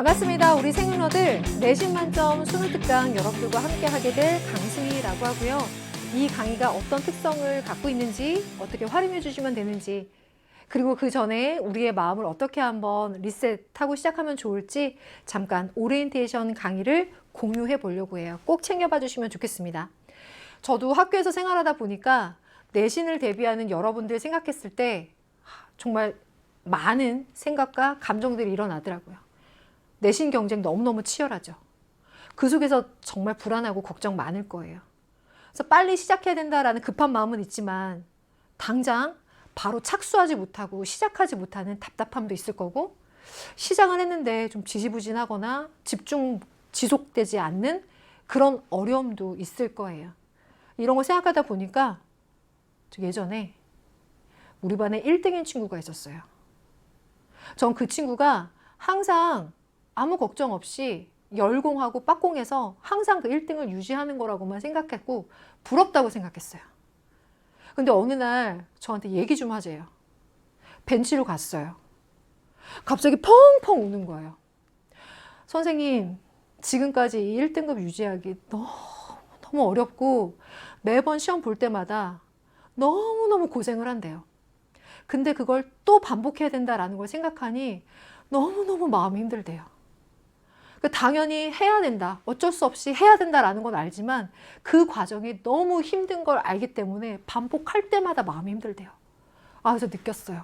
반갑습니다. 우리 생윤어들 내신 만점 수능 특강 여러분들과 함께 하게 될 강승희라고 하고요. 이 강의가 어떤 특성을 갖고 있는지, 어떻게 활용해 주시면 되는지, 그리고 그 전에 우리의 마음을 어떻게 한번 리셋하고 시작하면 좋을지 잠깐 오리엔테이션 강의를 공유해 보려고 해요. 꼭 챙겨봐 주시면 좋겠습니다. 저도 학교에서 생활하다 보니까 내신을 대비하는 여러분들 생각했을 때 정말 많은 생각과 감정들이 일어나더라고요. 내신 경쟁 너무너무 치열하죠. 그 속에서 정말 불안하고 걱정 많을 거예요. 그래서 빨리 시작해야 된다라는 급한 마음은 있지만 당장 바로 착수하지 못하고 시작하지 못하는 답답함도 있을 거고, 시작을 했는데 좀 지지부진하거나 집중 지속되지 않는 그런 어려움도 있을 거예요. 이런 거 생각하다 보니까 예전에 우리 반에 1등인 친구가 있었어요. 전 그 친구가 항상 아무 걱정 없이 열공하고 빡공해서 항상 그 1등을 유지하는 거라고만 생각했고 부럽다고 생각했어요. 근데 어느 날 저한테 얘기 좀 하재요. 벤치로 갔어요. 갑자기 펑펑 우는 거예요. 선생님, 지금까지 이 1등급 유지하기 너무 어렵고 매번 시험 볼 때마다 너무너무 고생을 한대요. 근데 그걸 또 반복해야 된다라는 걸 생각하니 너무너무 마음이 힘들대요. 당연히 해야 된다, 어쩔 수 없이 해야 된다라는 건 알지만 그 과정이 너무 힘든 걸 알기 때문에 반복할 때마다 마음이 힘들대요. 그래서 느꼈어요.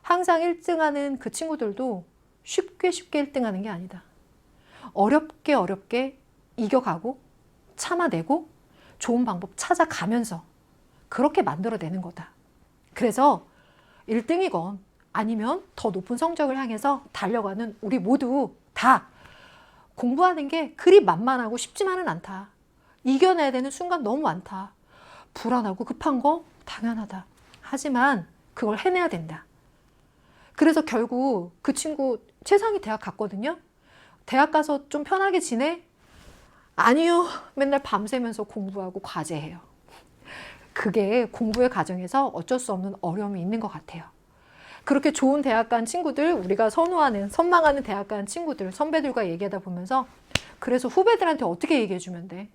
항상 1등하는 그 친구들도 쉽게 1등하는 게 아니다. 어렵게 이겨가고 참아내고 좋은 방법 찾아가면서 그렇게 만들어내는 거다. 그래서 1등이건 아니면 더 높은 성적을 향해서 달려가는 우리 모두 다 공부하는 게 그리 만만하고 쉽지만은 않다. 이겨내야 되는 순간 너무 많다. 불안하고 급한 거 당연하다. 하지만 그걸 해내야 된다. 그래서 결국 그 친구 최상위 대학 갔거든요. 대학 가서 좀 편하게 지내? 아니요. 맨날 밤새면서 공부하고 과제해요. 그게 공부의 과정에서 어쩔 수 없는 어려움이 있는 것 같아요. 그렇게 좋은 대학 간 친구들, 우리가 선호하는, 선망하는 대학 간 친구들, 선배들과 얘기하다 보면서 그래서 후배들한테 어떻게 얘기해 주면 돼?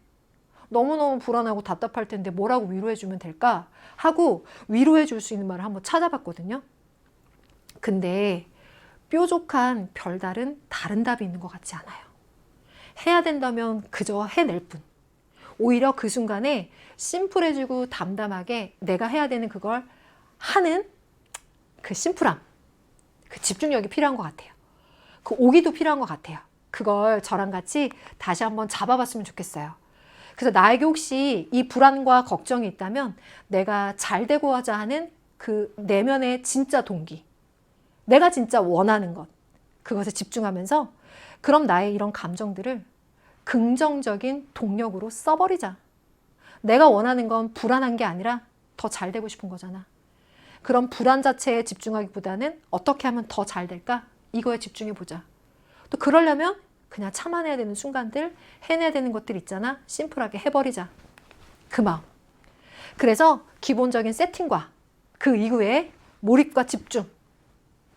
너무너무 불안하고 답답할 텐데 뭐라고 위로해 주면 될까? 하고 위로해 줄 수 있는 말을 한번 찾아봤거든요. 근데 뾰족한 별다른 다른 답이 있는 것 같지 않아요. 해야 된다면 그저 해낼 뿐. 오히려 그 순간에 심플해지고 담담하게 내가 해야 되는 그걸 하는 그 심플함, 그 집중력이 필요한 것 같아요. 그 오기도 필요한 것 같아요. 그걸 저랑 같이 다시 한번 잡아봤으면 좋겠어요. 그래서 나에게 혹시 이 불안과 걱정이 있다면 내가 잘 되고자 하는 그 내면의 진짜 동기, 내가 진짜 원하는 것, 그것에 집중하면서 그럼 나의 이런 감정들을 긍정적인 동력으로 써버리자. 내가 원하는 건 불안한 게 아니라 더 잘 되고 싶은 거잖아. 그런 불안 자체에 집중하기보다는 어떻게 하면 더 잘 될까? 이거에 집중해 보자. 또 그러려면 그냥 참아내야 되는 순간들, 해내야 되는 것들 있잖아. 심플하게 해버리자. 그 마음. 그래서 기본적인 세팅과 그 이후에 몰입과 집중,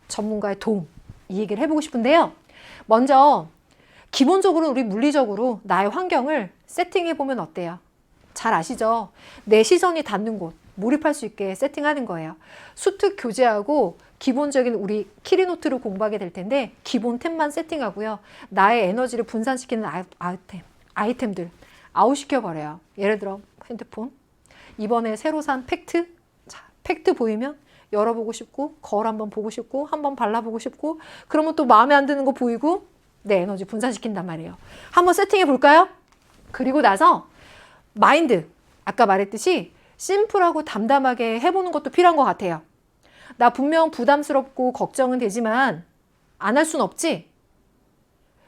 전문가의 도움, 이 얘기를 해보고 싶은데요. 먼저 기본적으로 우리 물리적으로 나의 환경을 세팅해보면 어때요? 잘 아시죠? 내 시선이 닿는 곳, 몰입할 수 있게 세팅하는 거예요. 수특 교재하고 기본적인 우리 키리노트를 공부하게 될 텐데 기본 템만 세팅하고요. 나의 에너지를 분산시키는 아이템들 아웃시켜버려요. 예를 들어 핸드폰, 이번에 새로 산 팩트, 자, 팩트 보이면 열어보고 싶고 거울 한번 보고 싶고 한번 발라보고 싶고 그러면 또 마음에 안 드는 거 보이고 내 에너지 분산시킨단 말이에요. 한번 세팅해 볼까요? 그리고 나서 마인드, 아까 말했듯이 심플하고 담담하게 해보는 것도 필요한 것 같아요. 나 분명 부담스럽고 걱정은 되지만 안 할 순 없지?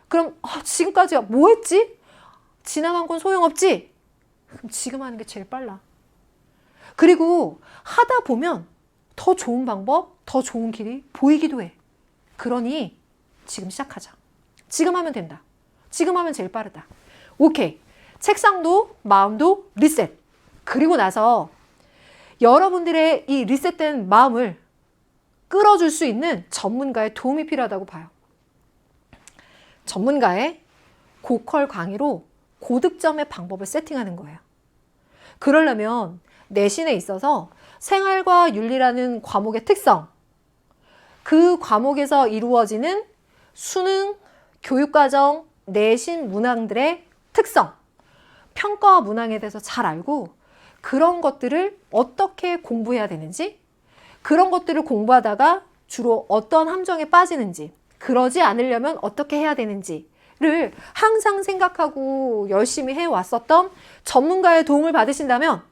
그럼 지금까지 뭐 했지? 지나간 건 소용없지? 그럼 지금 하는 게 제일 빨라. 그리고 하다 보면 더 좋은 방법, 더 좋은 길이 보이기도 해. 그러니 지금 시작하자. 지금 하면 된다. 지금 하면 제일 빠르다. 오케이. 책상도 마음도 리셋. 그리고 나서 여러분들의 이 리셋된 마음을 끌어줄 수 있는 전문가의 도움이 필요하다고 봐요. 전문가의 고퀄 강의로 고득점의 방법을 세팅하는 거예요. 그러려면 내신에 있어서 생활과 윤리라는 과목의 특성, 그 과목에서 이루어지는 수능, 교육과정, 내신 문항들의 특성, 평가와 문항에 대해서 잘 알고 그런 것들을 어떻게 공부해야 되는지, 그런 것들을 공부하다가 주로 어떤 함정에 빠지는지, 그러지 않으려면 어떻게 해야 되는지를 항상 생각하고 열심히 해왔었던 전문가의 도움을 받으신다면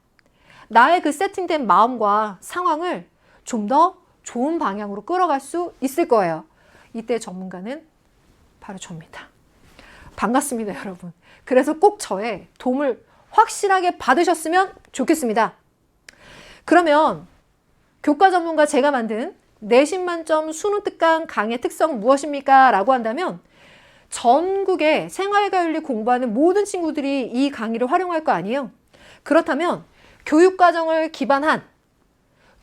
나의 그 세팅된 마음과 상황을 좀 더 좋은 방향으로 끌어갈 수 있을 거예요. 이때 전문가는 바로 저입니다. 반갑습니다, 여러분. 그래서 꼭 저의 도움을 확실하게 받으셨으면 좋겠습니다. 그러면 교과 전문가 제가 만든 내신 만점 수능 특강 강의 특성 무엇입니까? 라고 한다면 전국의 생활과 윤리 공부하는 모든 친구들이 이 강의를 활용할 거 아니에요? 그렇다면 교육과정을 기반한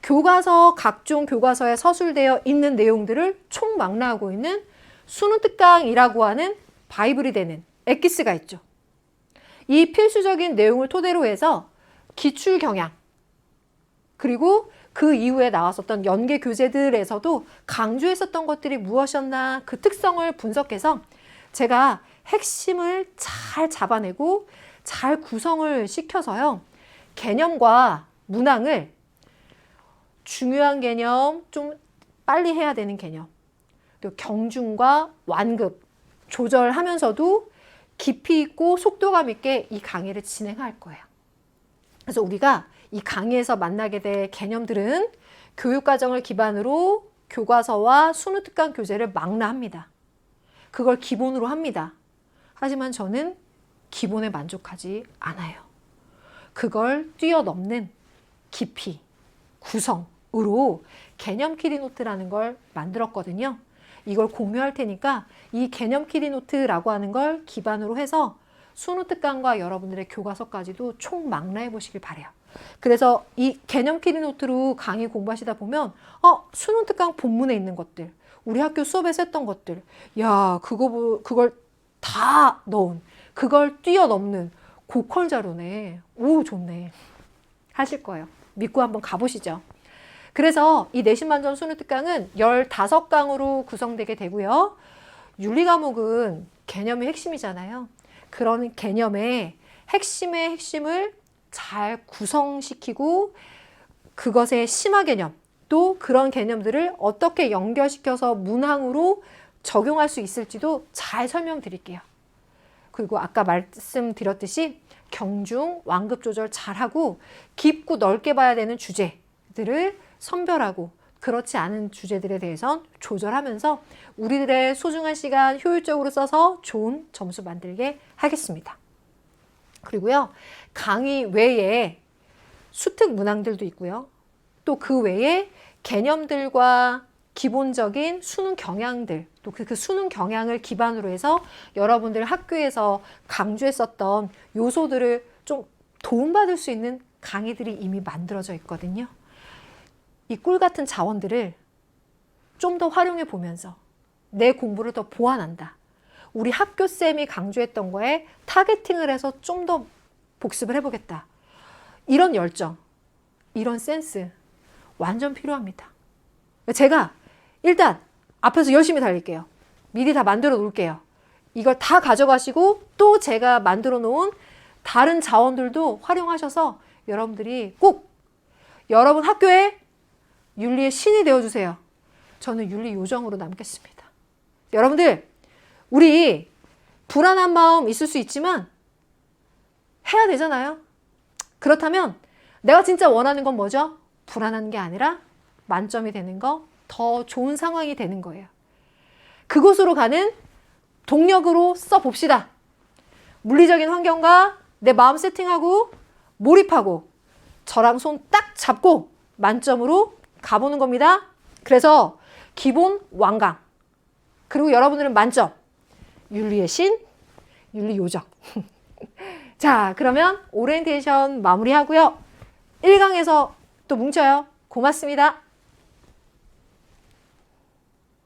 교과서, 각종 교과서에 서술되어 있는 내용들을 총망라하고 있는 수능 특강이라고 하는 바이블이 되는 엑기스가 있죠. 이 필수적인 내용을 토대로 해서 기출 경향, 그리고 그 이후에 나왔었던 연계 교재들에서도 강조했었던 것들이 무엇이었나 그 특성을 분석해서 제가 핵심을 잘 잡아내고 잘 구성을 시켜서요. 개념과 문항을 중요한 개념, 좀 빨리 해야 되는 개념, 또 경중과 완급 조절하면서도 깊이 있고 속도감 있게 이 강의를 진행할 거예요. 그래서 우리가 이 강의에서 만나게 될 개념들은 교육과정을 기반으로 교과서와 수능 특강 교재를 망라합니다. 그걸 기본으로 합니다. 하지만 저는 기본에 만족하지 않아요. 그걸 뛰어넘는 깊이, 구성으로 개념 키리노트라는 걸 만들었거든요. 이걸 공유할 테니까 이 개념 키리노트라고 하는 걸 기반으로 해서 수능 특강과 여러분들의 교과서까지도 총망라해 보시길 바래요. 그래서 이 개념 키리노트로 강의 공부하시다 보면 수능 특강 본문에 있는 것들, 우리 학교 수업에서 했던 것들, 야 그걸 다 넣은, 그걸 뛰어넘는 고퀄 자료네. 오 좋네. 하실 거예요. 믿고 한번 가보시죠. 그래서 이 내신 만점 수능 특강은 15강으로 구성되게 되고요. 윤리 과목은 개념이 핵심이잖아요. 그런 개념의 핵심의 핵심을 잘 구성시키고 그것의 심화 개념, 또 그런 개념들을 어떻게 연결시켜서 문항으로 적용할 수 있을지도 잘 설명드릴게요. 그리고 아까 말씀드렸듯이 경중, 완급 조절 잘하고 깊고 넓게 봐야 되는 주제들을 선별하고 그렇지 않은 주제들에 대해선 조절하면서 우리들의 소중한 시간 효율적으로 써서 좋은 점수 만들게 하겠습니다. 그리고요, 강의 외에 수특 문항들도 있고요. 또 그 외에 개념들과 기본적인 수능 경향들, 또 그 수능 경향을 기반으로 해서 여러분들 학교에서 강조했었던 요소들을 좀 도움받을 수 있는 강의들이 이미 만들어져 있거든요. 이 꿀 같은 자원들을 좀 더 활용해 보면서 내 공부를 더 보완한다. 우리 학교쌤이 강조했던 거에 타겟팅을 해서 좀 더 복습을 해보겠다. 이런 열정, 이런 센스 완전 필요합니다. 제가 일단 앞에서 열심히 달릴게요. 미리 다 만들어 놓을게요. 이걸 다 가져가시고 또 제가 만들어 놓은 다른 자원들도 활용하셔서 여러분들이 꼭 여러분 학교에 윤리의 신이 되어주세요. 저는 윤리 요정으로 남겠습니다. 여러분들, 우리 불안한 마음 있을 수 있지만 해야 되잖아요. 그렇다면 내가 진짜 원하는 건 뭐죠? 불안한 게 아니라 만점이 되는 거, 더 좋은 상황이 되는 거예요. 그곳으로 가는 동력으로 써봅시다. 물리적인 환경과 내 마음 세팅하고 몰입하고 저랑 손 딱 잡고 만점으로 가보는 겁니다. 그래서 기본 완강, 그리고 여러분들은 만점, 윤리의 신, 윤리 요정. 자, 그러면 오리엔테이션 마무리하고요. 1강에서 또 뭉쳐요. 고맙습니다.